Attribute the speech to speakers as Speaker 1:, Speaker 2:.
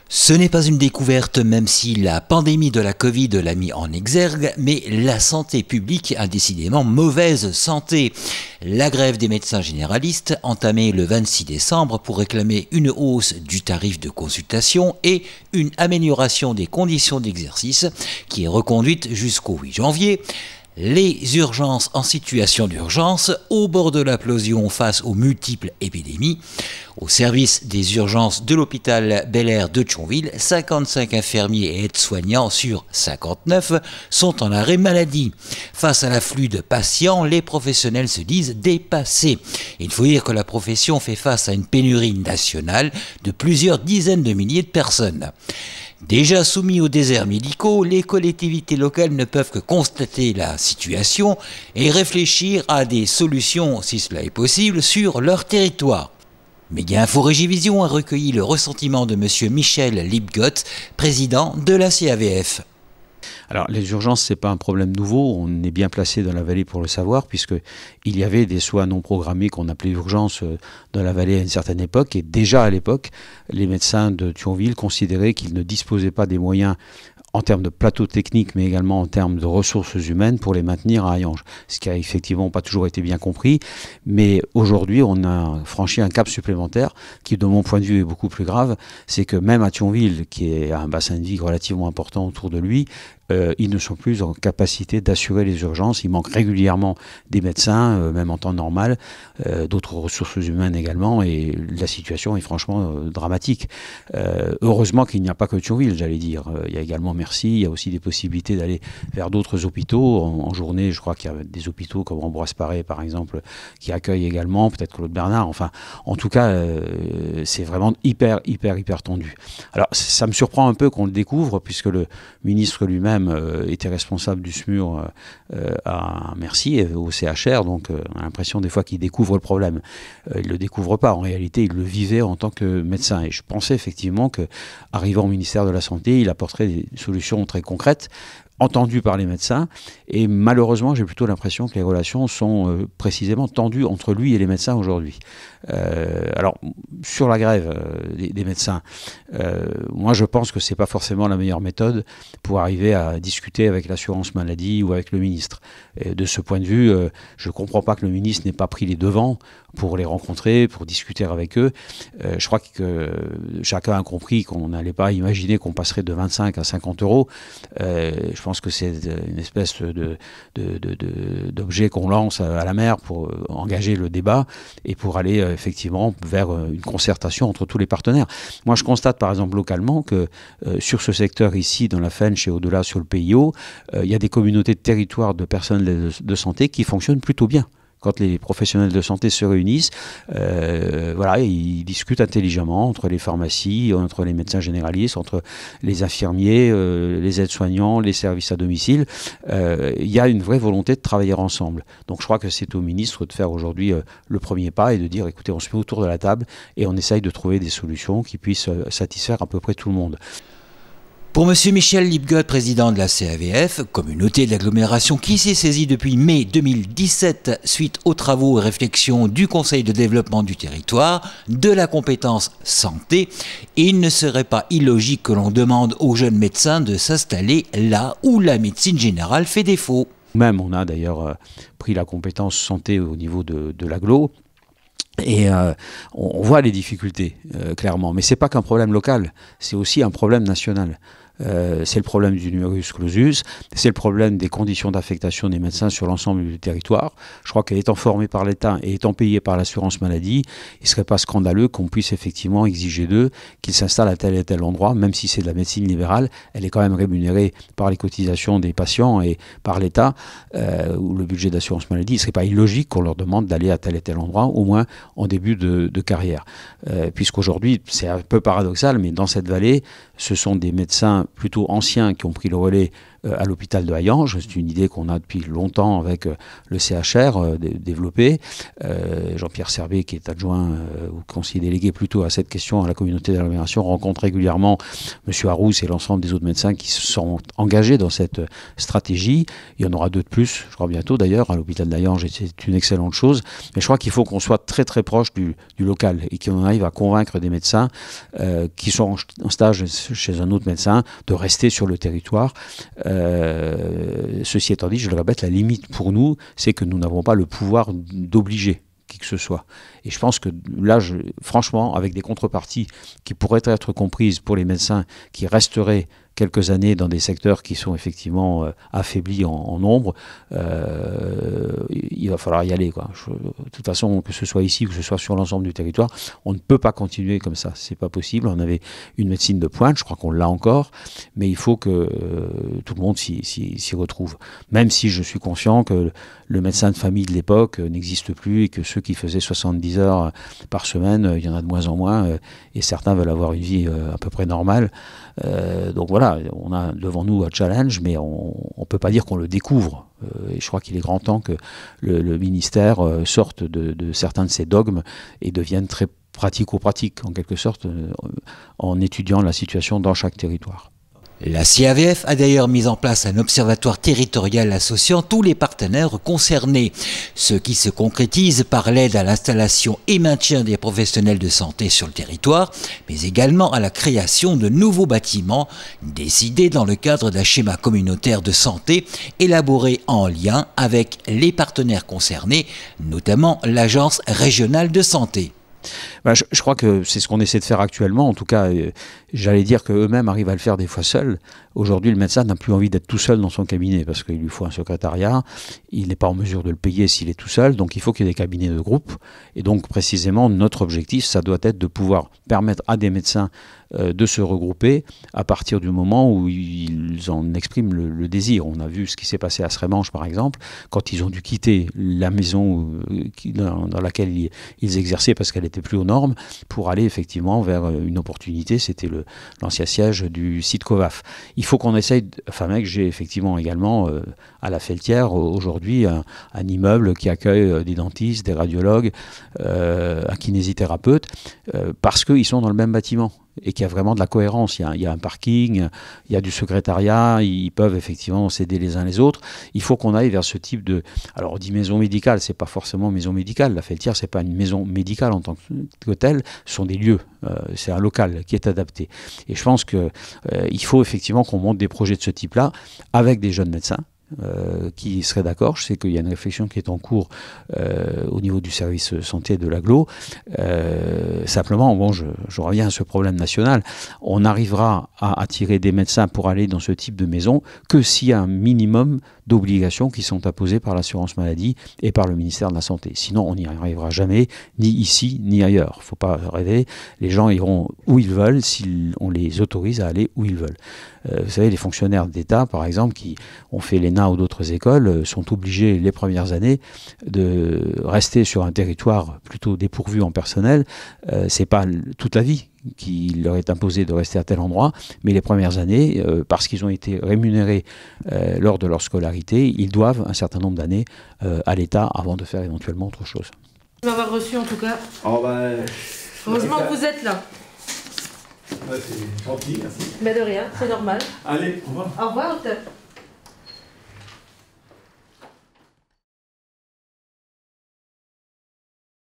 Speaker 1: Ce n'est pas une découverte, même si la pandémie de la Covid l'a mis en exergue, mais la santé publique a décidément mauvaise santé. La grève des médecins généralistes, entamée le 26 décembre pour réclamer une hausse du tarif de consultation et une amélioration des conditions d'exercice, qui est reconduite jusqu'au 8 janvier. Les urgences en situation d'urgence, au bord de l'implosion face aux multiples épidémies. Au service des urgences de l'hôpital Bel-Air de Thionville, 55 infirmiers et aides-soignants sur 59 sont en arrêt maladie. Face à l'afflux de patients, les professionnels se disent dépassés. Il faut dire que la profession fait face à une pénurie nationale de plusieurs dizaines de milliers de personnes. Déjà soumis aux déserts médicaux, les collectivités locales ne peuvent que constater la situation et réfléchir à des solutions, si cela est possible, sur leur territoire. Média Info Régivision a recueilli le ressentiment de M. Michel Lipgott, président de la CAVF.
Speaker 2: Alors les urgences, ce n'est pas un problème nouveau, on est bien placé dans la vallée pour le savoir, puisqu'il y avait des soins non programmés qu'on appelait urgences dans la vallée à une certaine époque, et déjà à l'époque, les médecins de Thionville considéraient qu'ils ne disposaient pas des moyens en termes de plateau technique, mais également en termes de ressources humaines pour les maintenir à Hayange. Ce qui a effectivement pas toujours été bien compris. Mais aujourd'hui, on a franchi un cap supplémentaire qui, de mon point de vue, est beaucoup plus grave. C'est que même à Thionville, qui a un bassin de vie relativement important autour de lui, ils ne sont plus en capacité d'assurer les urgences. Il manque régulièrement des médecins, même en temps normal, d'autres ressources humaines également, et la situation est franchement dramatique. Heureusement qu'il n'y a pas que Thionville, j'allais dire. Il y a également Merci, il y a aussi des possibilités d'aller vers d'autres hôpitaux. En journée, je crois qu'il y a des hôpitaux comme Ambroise-Paré, par exemple, qui accueillent également, peut-être Claude Bernard. Enfin, en tout cas, c'est vraiment hyper tendu. Alors, ça me surprend un peu qu'on le découvre, puisque le ministre lui-même était responsable du SMUR à Merci, au CHR, donc on a l'impression des fois qu'il découvre le problème. Il ne le découvre pas, en réalité, il le vivait en tant que médecin. Et je pensais effectivement qu'arrivant au ministère de la Santé, il apporterait des solutions très concrètes, entendues par les médecins, et malheureusement j'ai plutôt l'impression que les relations sont précisément tendues entre lui et les médecins aujourd'hui. Alors sur la grève des médecins, moi je pense que c'est pas forcément la meilleure méthode pour arriver à discuter avec l'assurance maladie ou avec le ministre. Et de ce point de vue, je comprends pas que le ministre n'ait pas pris les devants pour les rencontrer, pour discuter avec eux. Je crois que chacun a compris qu'on n'allait pas imaginer qu'on passerait de 25 à 50 euros. Je pense que c'est une espèce d'objet qu'on lance à la mer pour engager le débat et pour aller effectivement vers une concertation entre tous les partenaires. Moi, je constate par exemple localement que sur ce secteur ici, dans la Fench et au-delà sur le PIO, il y a des communautés de territoire de personnels de santé qui fonctionnent plutôt bien. Quand les professionnels de santé se réunissent, voilà, ils discutent intelligemment entre les pharmacies, entre les médecins généralistes, entre les infirmiers, les aides-soignants, les services à domicile. Il y a une vraie volonté de travailler ensemble. Donc je crois que c'est au ministre de faire aujourd'hui le premier pas et de dire, écoutez, on se met autour de la table et on essaye de trouver des solutions qui puissent satisfaire à peu près tout le monde.
Speaker 1: Pour M. Michel Lipgott, président de la CAVF, communauté d'agglomération qui s'est saisie depuis mai 2017 suite aux travaux et réflexions du Conseil de développement du territoire, de la compétence santé, il ne serait pas illogique que l'on demande aux jeunes médecins de s'installer là où la médecine générale fait défaut.
Speaker 2: Même, on a d'ailleurs pris la compétence santé au niveau de l'agglo. Et on voit les difficultés, clairement. Mais ce n'est pas qu'un problème local, c'est aussi un problème national. C'est le problème du numerus clausus, c'est le problème des conditions d'affectation des médecins sur l'ensemble du territoire. Je crois qu'étant formés par l'État et étant payés par l'assurance maladie, il ne serait pas scandaleux qu'on puisse effectivement exiger d'eux qu'ils s'installent à tel et tel endroit, même si c'est de la médecine libérale, elle est quand même rémunérée par les cotisations des patients et par l'État, ou le budget d'assurance maladie. Il ne serait pas illogique qu'on leur demande d'aller à tel et tel endroit, au moins en début de carrière. Puisqu'aujourd'hui, c'est un peu paradoxal, mais dans cette vallée, ce sont des médecins plutôt anciens qui ont pris le relais à l'hôpital de Hayange. C'est une idée qu'on a depuis longtemps avec le CHR développé. Jean-Pierre Servet, qui est adjoint ou conseiller délégué plutôt à cette question à la communauté d'agglomération, rencontre régulièrement M. Harousse et l'ensemble des autres médecins qui se sont engagés dans cette stratégie. Il y en aura 2 de plus, je crois bientôt d'ailleurs, à l'hôpital d'Hayange, et c'est une excellente chose. Mais je crois qu'il faut qu'on soit très très proche du local et qu'on arrive à convaincre des médecins qui sont en stage chez un autre médecin de rester sur le territoire. Ceci étant dit, je le répète, la limite pour nous, c'est que nous n'avons pas le pouvoir d'obliger qui que ce soit. Et je pense que là, franchement, avec des contreparties qui pourraient être comprises pour les médecins qui resteraient quelques années dans des secteurs qui sont effectivement affaiblis en nombre, il va falloir y aller, quoi. De toute façon, que ce soit ici ou que ce soit sur l'ensemble du territoire, on ne peut pas continuer comme ça. C'est pas possible. On avait une médecine de pointe, je crois qu'on l'a encore, mais il faut que tout le monde s'y retrouve. Même si je suis conscient que le médecin de famille de l'époque n'existe plus et que ceux qui faisaient 70 heures par semaine, il y en a de moins en moins, et certains veulent avoir une vie à peu près normale. Donc voilà, on a devant nous un challenge, mais on ne peut pas dire qu'on le découvre. Et je crois qu'il est grand temps que le ministère sorte de certains de ses dogmes et devienne très pratico-pratique, en quelque sorte, en étudiant la situation dans chaque territoire.
Speaker 1: La CAVF a d'ailleurs mis en place un observatoire territorial associant tous les partenaires concernés, ce qui se concrétise par l'aide à l'installation et maintien des professionnels de santé sur le territoire, mais également à la création de nouveaux bâtiments décidés dans le cadre d'un schéma communautaire de santé élaboré en lien avec les partenaires concernés, notamment l'Agence régionale de santé.
Speaker 2: Je crois que c'est ce qu'on essaie de faire actuellement. En tout cas, j'allais dire qu'eux-mêmes arrivent à le faire des fois seuls. Aujourd'hui, le médecin n'a plus envie d'être tout seul dans son cabinet parce qu'il lui faut un secrétariat. Il n'est pas en mesure de le payer s'il est tout seul. Donc, il faut qu'il y ait des cabinets de groupe. Et donc, précisément, notre objectif, ça doit être de pouvoir permettre à des médecins de se regrouper à partir du moment où ils en expriment le désir. On a vu ce qui s'est passé à Srémanche, par exemple, quand ils ont dû quitter la maison dans laquelle ils exerçaient parce qu'elle était plus aux normes, pour aller effectivement vers une opportunité. C'était l'ancien siège du site Covaf. Il faut qu'on essaye, j'ai effectivement également à la Felletière aujourd'hui un immeuble qui accueille des dentistes, des radiologues, un kinésithérapeute, parce qu'ils sont dans le même bâtiment et qu'il y a vraiment de la cohérence. Il y a un parking, il y a du secrétariat, ils peuvent effectivement s'aider les uns les autres. Il faut qu'on aille vers ce type de... Alors on dit maison médicale, c'est pas forcément maison médicale. La Felletière, c'est pas une maison médicale en tant que telle, ce sont des lieux. C'est un local qui est adapté. Et je pense qu'il faut effectivement qu'on monte des projets de ce type-là avec des jeunes médecins. Qui serait d'accord. Je sais qu'il y a une réflexion qui est en cours au niveau du service santé de l'agglo. Simplement, bon, je reviens à ce problème national. On n'arrivera à attirer des médecins pour aller dans ce type de maison que s'il y a un minimum d'obligations qui sont imposées par l'assurance maladie et par le ministère de la Santé. Sinon, on n'y arrivera jamais, ni ici, ni ailleurs. Il ne faut pas rêver. Les gens iront où ils veulent si on les autorise à aller où ils veulent. Vous savez, les fonctionnaires d'État, par exemple, qui ont fait l'ENA ou d'autres écoles, sont obligés les premières années de rester sur un territoire plutôt dépourvu en personnel. C'est pas toute la vie qu'il leur est imposé de rester à tel endroit, mais les premières années, parce qu'ils ont été rémunérés lors de leur scolarité, ils doivent un certain nombre d'années à l'État avant de faire éventuellement autre chose.
Speaker 3: Je vais avoir reçu en tout cas.
Speaker 4: Oh bah,
Speaker 3: heureusement que vous êtes là.
Speaker 4: Ouais, c'est gentil, merci.
Speaker 3: Mais de rien, c'est normal.
Speaker 4: Allez, au revoir.
Speaker 3: Au revoir, docteur.